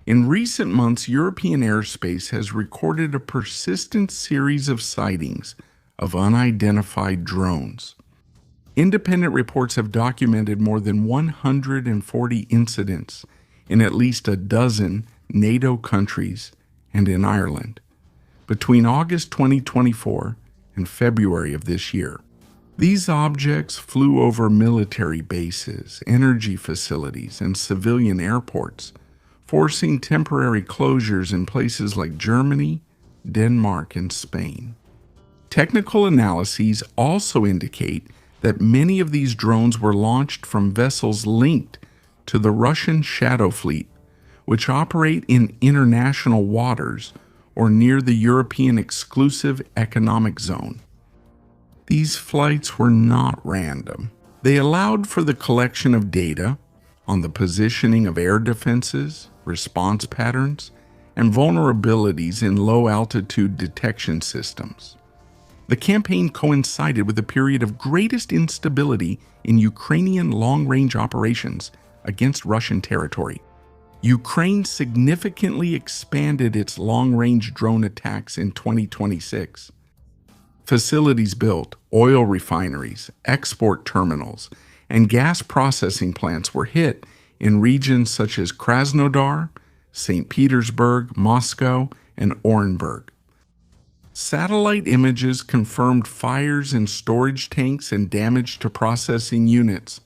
In recent months, European airspace has recorded a persistent series of sightings of unidentified drones. Independent reports have documented more than 140 incidents in at least a dozen NATO countries and in Ireland between August 2024 and February of this year. These objects flew over military bases, energy facilities, and civilian airports, forcing temporary closures in places like Germany, Denmark, and Spain. Technical analyses also indicate that many of these drones were launched from vessels linked to the Russian Shadow Fleet, which operate in international waters or near the European Exclusive Economic Zone. These flights were not random. They allowed for the collection of data on the positioning of air defenses, response patterns, and vulnerabilities in low-altitude detection systems. The campaign coincided with a period of greatest instability in Ukrainian long-range operations against Russian territory. Ukraine significantly expanded its long-range drone attacks in 2026. Facilities built, oil refineries, export terminals, and gas processing plants were hit in regions such as Krasnodar, St. Petersburg, Moscow, and Orenburg. Satellite images confirmed fires in storage tanks and damage to processing units.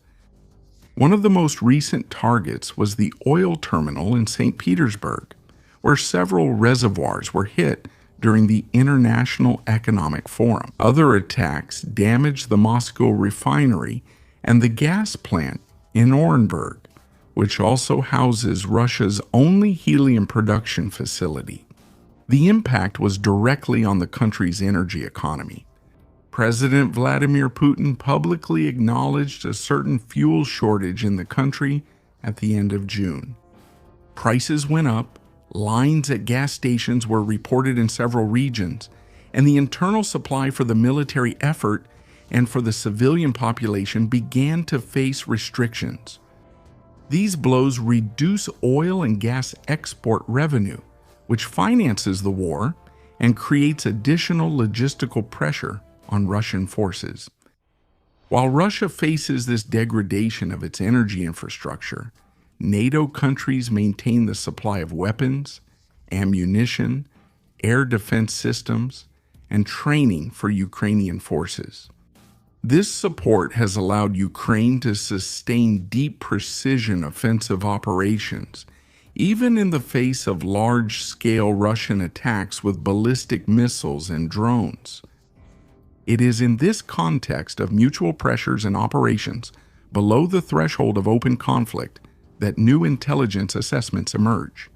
One of the most recent targets was the oil terminal in St. Petersburg, where several reservoirs were hit during the International Economic Forum. Other attacks damaged the Moscow refinery and the gas plant in Orenburg, which also houses Russia's only helium production facility. The impact was directly on the country's energy economy. President Vladimir Putin publicly acknowledged a certain fuel shortage in the country at the end of June. Prices went up, lines at gas stations were reported in several regions, and the internal supply for the military effort and for the civilian population began to face restrictions. These blows reduce oil and gas export revenue, which finances the war and creates additional logistical pressure on Russian forces. While Russia faces this degradation of its energy infrastructure, NATO countries maintain the supply of weapons, ammunition, air defense systems, and training for Ukrainian forces. This support has allowed Ukraine to sustain deep precision offensive operations, even in the face of large-scale Russian attacks with ballistic missiles and drones. It is in this context of mutual pressures and operations below the threshold of open conflict that new intelligence assessments emerge.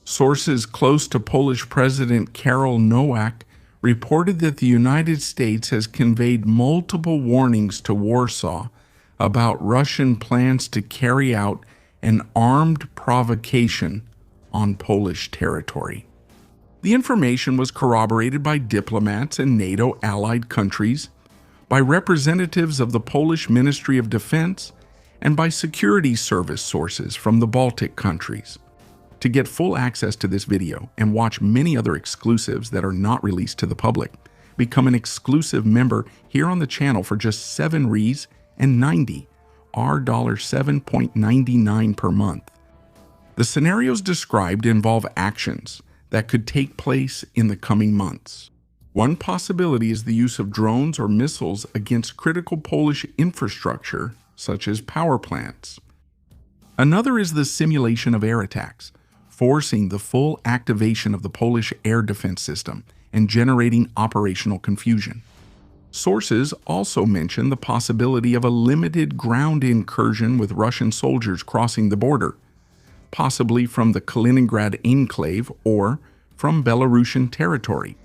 Sources close to Polish President Karol Nowak reported that the United States has conveyed multiple warnings to Warsaw about Russian plans to carry out an armed provocation on Polish territory. The information was corroborated by diplomats in NATO allied countries, by representatives of the Polish Ministry of Defense, and by security service sources from the Baltic countries. To get full access to this video and watch many other exclusives that are not released to the public, become an exclusive member here on the channel for just $7.90, our $7.99 per month. The scenarios described involve actions that could take place in the coming months. One possibility is the use of drones or missiles against critical Polish infrastructure, such as power plants. Another is the simulation of air attacks, forcing the full activation of the Polish air defense system and generating operational confusion. Sources also mention the possibility of a limited ground incursion with Russian soldiers crossing the border, possibly from the Kaliningrad enclave or from Belarusian territory.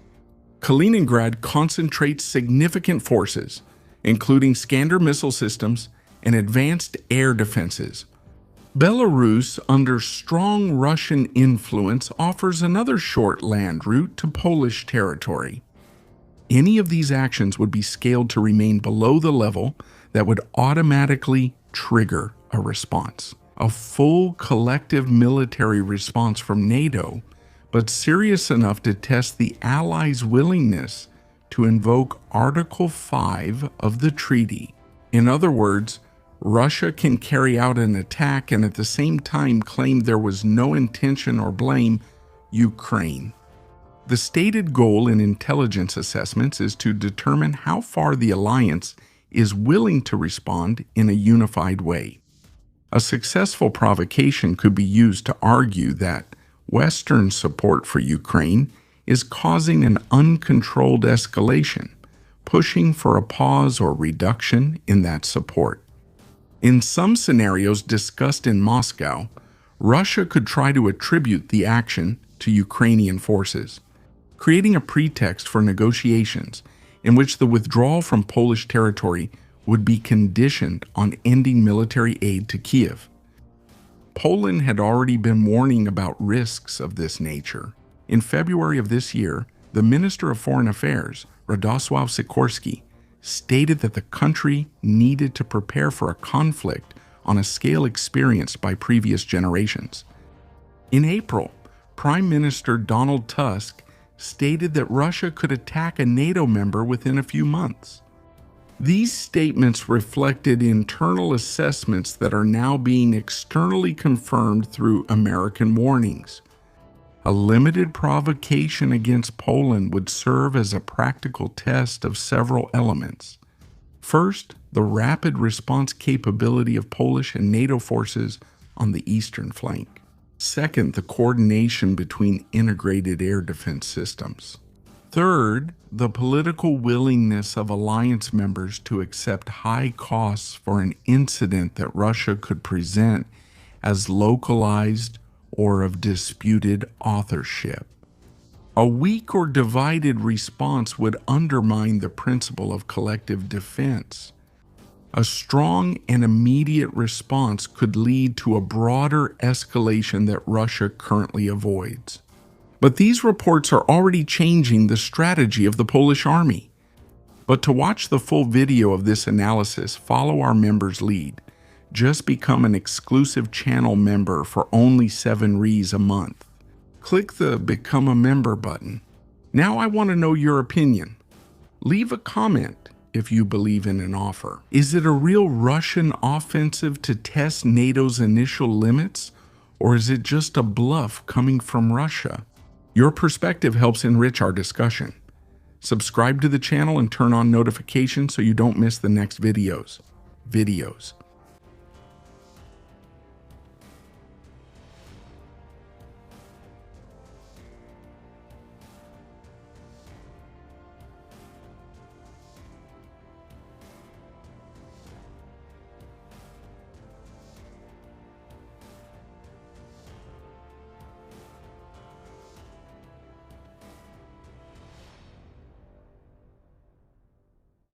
Kaliningrad concentrates significant forces, including Skander missile systems and advanced air defenses. Belarus, under strong Russian influence, offers another short land route to Polish territory. Any of these actions would be scaled to remain below the level that would automatically trigger a response. a full collective military response from NATO, but serious enough to test the Allies' willingness to invoke Article 5 of the treaty. In other words, Russia can carry out an attack and at the same time claim there was no intention or blame Ukraine. The stated goal in intelligence assessments is to determine how far the alliance is willing to respond in a unified way. A successful provocation could be used to argue that Western support for Ukraine is causing an uncontrolled escalation, pushing for a pause or reduction in that support. In some scenarios discussed in Moscow, Russia could try to attribute the action to Ukrainian forces, creating a pretext for negotiations in which the withdrawal from Polish territory would be conditioned on ending military aid to Kiev. Poland had already been warning about risks of this nature. In February of this year, the Minister of Foreign Affairs, Radosław Sikorski, stated that the country needed to prepare for a conflict on a scale experienced by previous generations. In April, Prime Minister Donald Tusk stated that Russia could attack a NATO member within a few months. These statements reflected internal assessments that are now being externally confirmed through American warnings. A limited provocation against Poland would serve as a practical test of several elements. First, the rapid response capability of Polish and NATO forces on the eastern flank. Second, the coordination between integrated air defense systems. Third, the political willingness of alliance members to accept high costs for an incident that Russia could present as localized or of disputed authorship. A weak or divided response would undermine the principle of collective defense. A strong and immediate response could lead to a broader escalation that Russia currently avoids. But these reports are already changing the strategy of the Polish army. But to watch the full video of this analysis, follow our members' lead. Just become an exclusive channel member for only 7 Rs a month. Click the Become a Member button. Now I want to know your opinion. Leave a comment if you believe in an offer. Is it a real Russian offensive to test NATO's initial limits, or is it just a bluff coming from Russia? Your perspective helps enrich our discussion. Subscribe to the channel and turn on notifications so you don't miss the next videos.